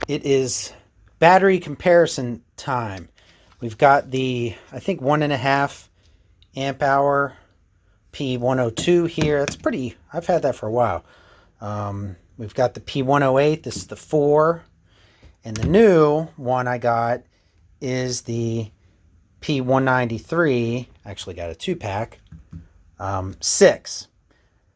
It is battery comparison time. We've got the, I think, 1.5 amp hour P102 here. That's pretty, I've had that for a while. We've got the P108, this is the 4. And the new one I got is the P193, actually got a 2-pack, 6.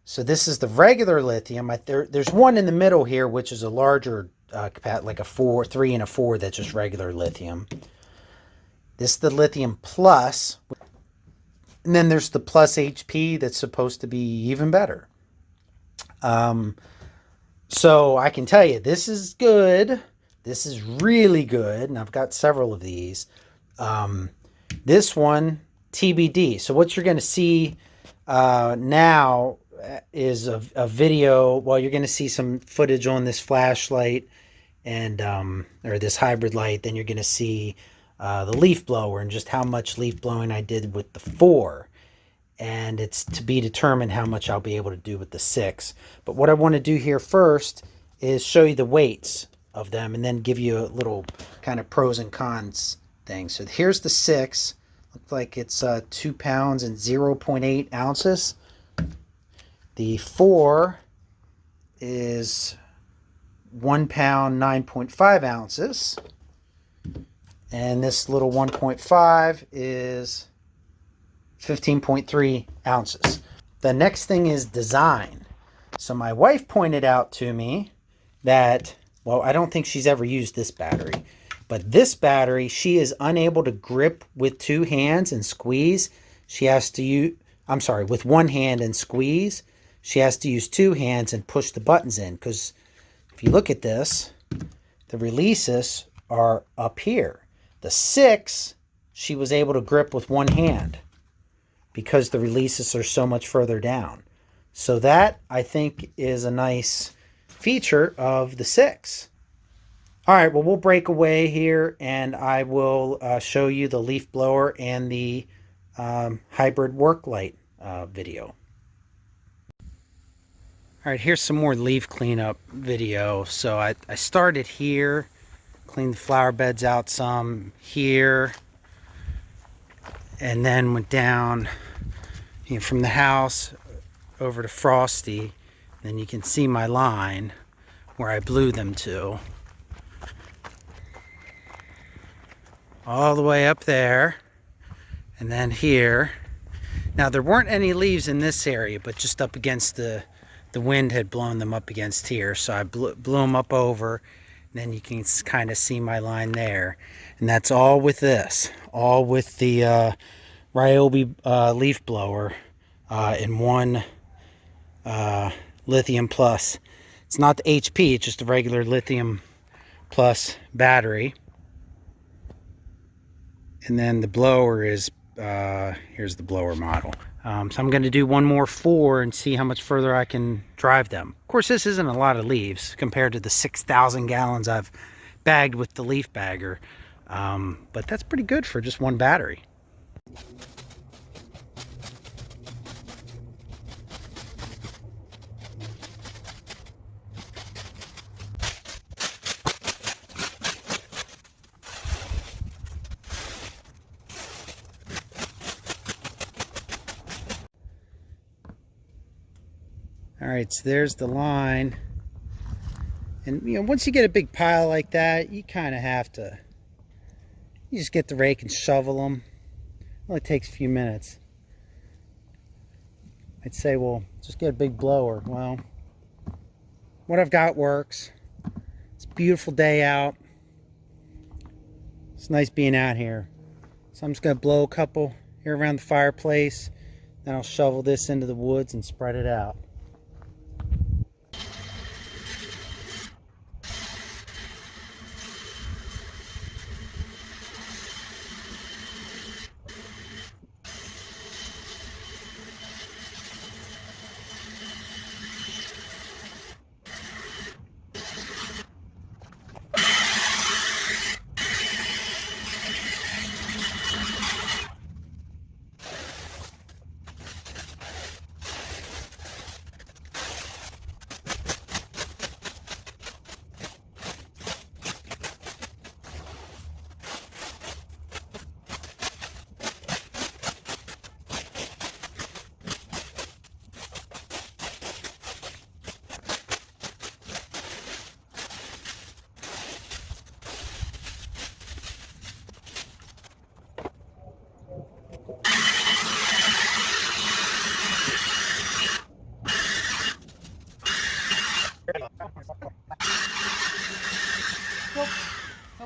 So this is the regular lithium. There's one in the middle here, which is a larger, like a 3 and a 4, that's just regular lithium. This is the lithium plus. And then there's the plus HP that's supposed to be even better. So I can tell you, this is good. This is really good. And I've got several of these. This one, TBD. So what you're going to see now is a video. Well, you're going to see some footage on this flashlight and or this hybrid light. Then you're going to see the leaf blower and just how much leaf blowing I did with the 4. And it's to be determined how much I'll be able to do with the 6. But what I want to do here first is show you the weights of them and then give you a little kind of pros and cons thing. So here's the 6. Looks like it's 2 pounds and 0.8 ounces. The 4 is 1 pound 9.5 ounces. And this little 1.5 is 15.3 ounces. The next thing is design. So my wife pointed out to me that, well, I don't think she's ever used this battery, but this battery, she is unable to grip with 2 hands and squeeze. She has to use, I'm sorry, with 1 hand and squeeze. She has to use 2 hands and push the buttons in, because if you look at this, the releases are up here. The 6, she was able to grip with 1 hand because the releases are so much further down. So that, I think, is a nice feature of the 6. All right, well, we'll break away here and I will show you the leaf blower and the hybrid work light video. All right, here's some more leaf cleanup video. So I started here, cleaned the flower beds out some here, and then went down from the house over to Frosty. Then you can see my line where I blew them to. All the way up there, and then here. Now there weren't any leaves in this area, but just up against the wind had blown them up against here. So I blew them up over, and then you can kind of see my line there. And that's all with this, all with the Ryobi leaf blower in one lithium plus. It's not the HP, it's just a regular lithium plus battery. And then the blower is, here's the blower model. So I'm going to do one more 4 and see how much further I can drive them. Of course, this isn't a lot of leaves compared to the 6,000 gallons I've bagged with the leaf bagger. But that's pretty good for just one battery. All right, so there's the line. And you know, once you get a big pile like that, you kind of have to, you just get the rake and shovel them. It only takes a few minutes. I'd say, well, just get a big blower. Well, what I've got works. It's a beautiful day out. It's nice being out here. So I'm just gonna blow a couple here around the fireplace. Then I'll shovel this into the woods and spread it out. Still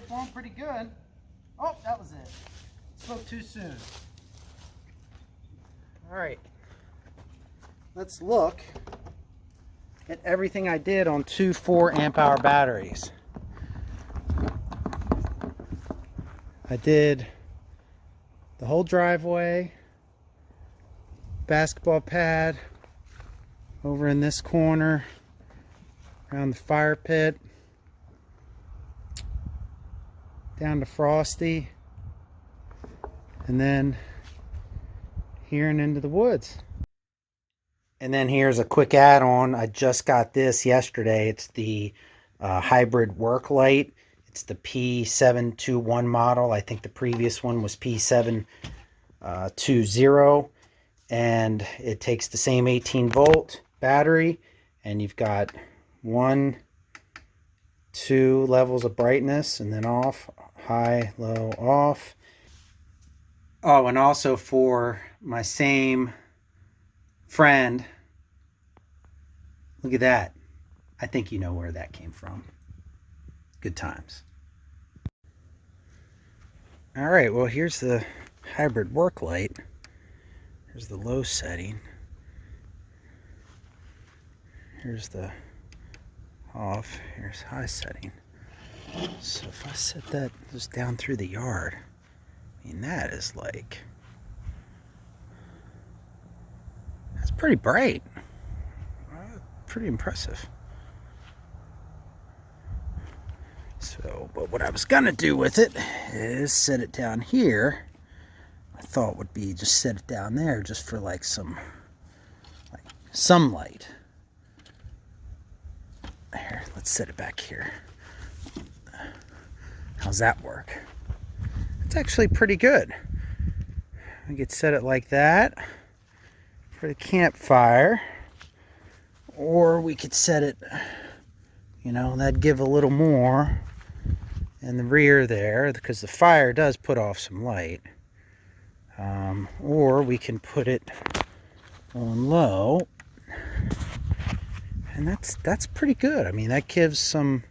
blowing pretty good. Oh, that was it. Spoke too soon. All right. Let's look at everything I did on two 4 amp hour batteries. I did the whole driveway, basketball pad, over in this corner, around the fire pit, down to Frosty, and then here and into the woods. And then here's a quick add-on. I just got this yesterday. It's the hybrid work light. It's the P721 model. I think the previous one was P720. And it takes the same 18-volt battery. And you've got 1, 2 levels of brightness. And then off, high, low, off. Oh, and also for my same friend, look at that. I think you know where that came from. Good times. All right, well, here's the hybrid work light. Here's the low setting. Here's the off. Here's high setting. So if I set that just down through the yard, I mean, that is like, that's pretty bright. Pretty impressive. So, but what I was gonna do with it is set it down here. I thought would be just set it down there just for like some light. Here, let's set it back here. How's that work? It's actually pretty good. I could set it like that for the campfire, or we could set it, you know, that'd give a little more in the rear there, because the fire does put off some light. Or we can put it on low, and that's pretty good. I mean, that gives some,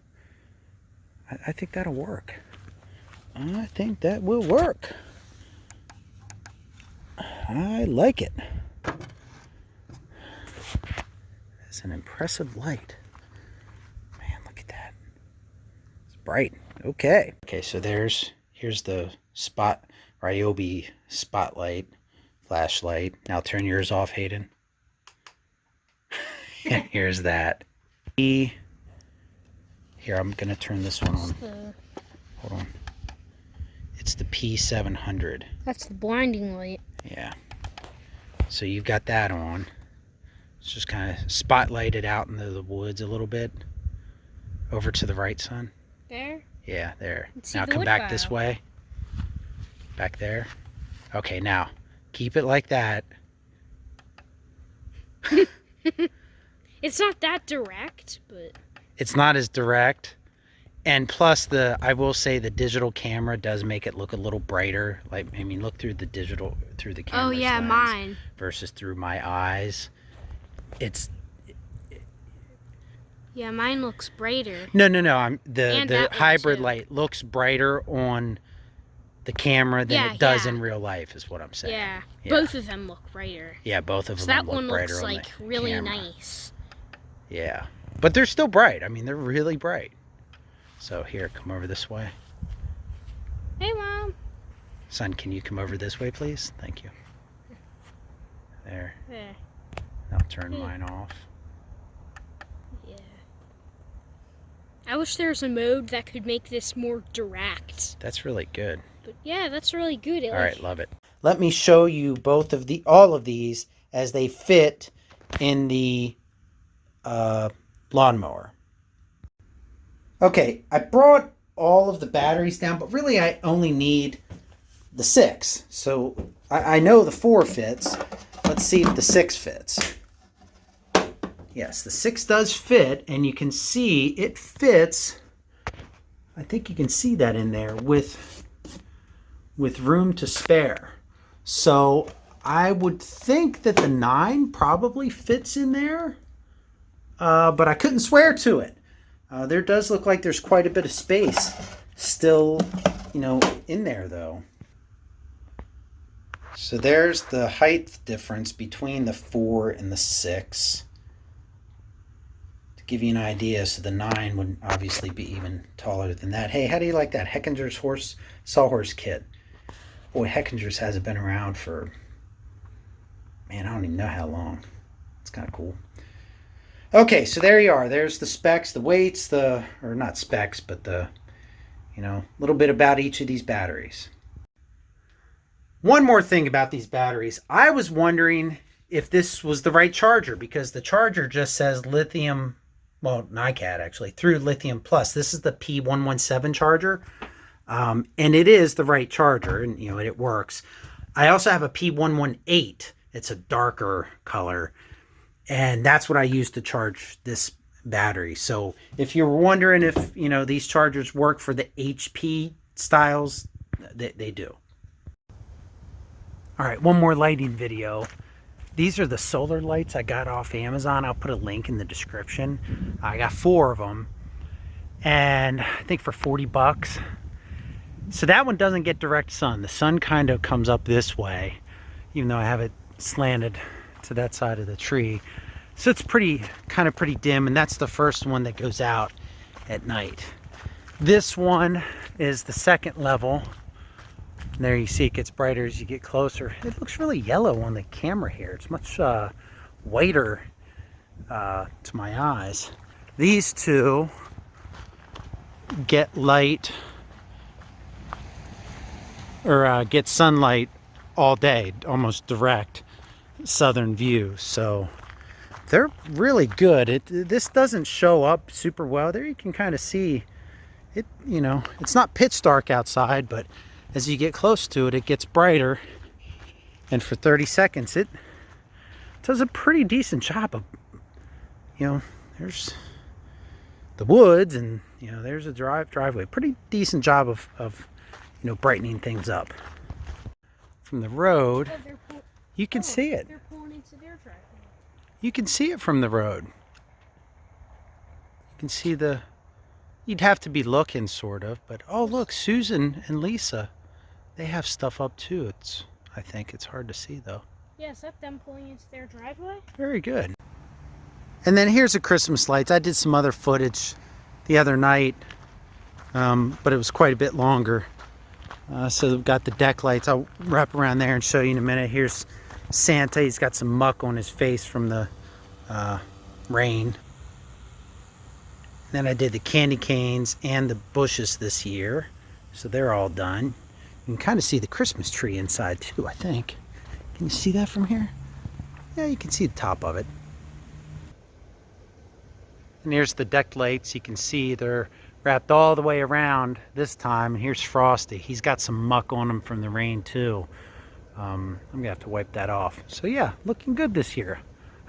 I think that'll work. I think that will work. I like it. It's an impressive light. Man, look at that. It's bright. Okay. Okay, so here's the Ryobi spotlight flashlight. Now turn yours off, Hayden. Here's that. Here, I'm gonna turn this one on. Hold on. It's the P700. That's the blinding light. Yeah. So you've got that on. It's just kind of spotlighted out into the woods a little bit. Over to the right, son. There? Yeah, there. Now come back this way. Back there. Okay, now keep it like that. It's not that direct, but It's not as direct. And plus, I will say the digital camera does make it look a little brighter. Like, I mean, look through the camera. oh yeah, mine. Versus through my eyes. Yeah, mine looks brighter. No. The hybrid light looks brighter on the camera than it does in real life, is what I'm saying. Yeah, both of them look brighter. Yeah, both of them that look one brighter looks on like the really camera. nice. Yeah, but they're still bright. I mean, they're really bright. So here, come over this way. Hey, Mom. Son, can you come over this way, please? Thank you. There. There. Now turn mine off. Yeah. I wish there was a mode that could make this more direct. That's really good. But yeah, that's really good. All right, love it. Let me show you all of these as they fit in the lawnmower. Okay, I brought all of the batteries down, but really I only need the 6. So I know the 4 fits. Let's see if the 6 fits. Yes, the 6 does fit, and you can see it fits. I think you can see that in there with room to spare. So I would think that the 9 probably fits in there, but I couldn't swear to it. There does look like there's quite a bit of space still, in there though. So there's the height difference between the 4 and the 6. To give you an idea, so the 9 would obviously be even taller than that. Hey, how do you like that Hechinger Sawhorse Kit? Boy, Hechinger's hasn't been around for, man, I don't even know how long. It's kind of cool. Okay, so there you are. There's the specs, the weights, or not specs, but the, little bit about each of these batteries. One more thing about these batteries. I was wondering if this was the right charger, because the charger just says lithium, well, NiCad actually, through lithium plus. This is the P117 charger, and it is the right charger, and it works. I also have a P118. It's a darker color, and that's what I use to charge this battery. So if you're wondering if these chargers work for the HP styles, they do. All right, one more lighting video. These are the solar lights I got off Amazon. I'll put a link in the description. I got 4 of them, and I think for 40 bucks. So that one doesn't get direct sun. The sun kind of comes up this way, even though I have it slanted to that side of the tree. So it's pretty dim, and that's the first one that goes out at night. This one is the second level. And there you see it gets brighter as you get closer. It looks really yellow on the camera here. It's much whiter to my eyes. These two get light or get sunlight all day, almost direct southern view. So they're really good. This doesn't show up super well. There you can kind of see it, it's not pitch dark outside, but as you get close to it, it gets brighter. And for 30 seconds, it does a pretty decent job of, there's the woods and, there's a driveway. Pretty decent job of brightening things up. From the road, you can see it. They're pulling into their driveway. You can see it from the road. You can see you'd have to be looking sort of, but oh look, Susan and Lisa, they have stuff up too. I think it's hard to see though. Yeah, is that them pulling into their driveway? Very good. And then here's the Christmas lights. I did some other footage the other night, but it was quite a bit longer. So we've got the deck lights. I'll wrap around there and show you in a minute. Here's Santa. He's got some muck on his face from the rain. Then I did the candy canes and the bushes this year. So they're all done. You can kind of see the Christmas tree inside too, I think. Can you see that from here? Yeah, you can see the top of it. And here's the deck lights. You can see they're wrapped all the way around this time. And here's Frosty. He's got some muck on him from the rain too. I'm gonna have to wipe that off. So yeah, looking good this year.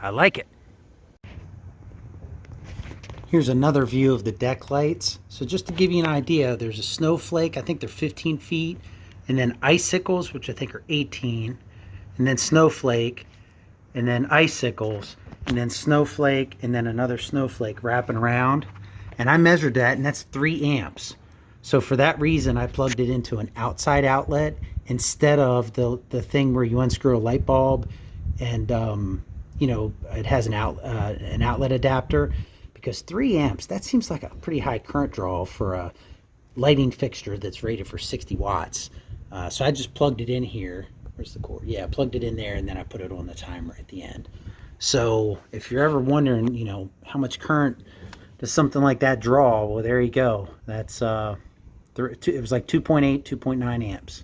I like it. Here's another view of the deck lights. So just to give you an idea, there's a snowflake. I think they're 15 feet. And then icicles, which I think are 18. And then snowflake. And then icicles. And then snowflake. And then another snowflake wrapping around. And I measured that, and that's 3 amps. So for that reason, I plugged it into an outside outlet instead of the thing where you unscrew a light bulb and it has an outlet adapter. Because 3 amps, that seems like a pretty high current draw for a lighting fixture that's rated for 60 watts. So I just plugged it in here. Where's the cord? Yeah, I plugged it in there, and then I put it on the timer at the end. So if you're ever wondering, how much current does something like that draw? Well, there you go. That's it was like 2.8, 2.9 amps.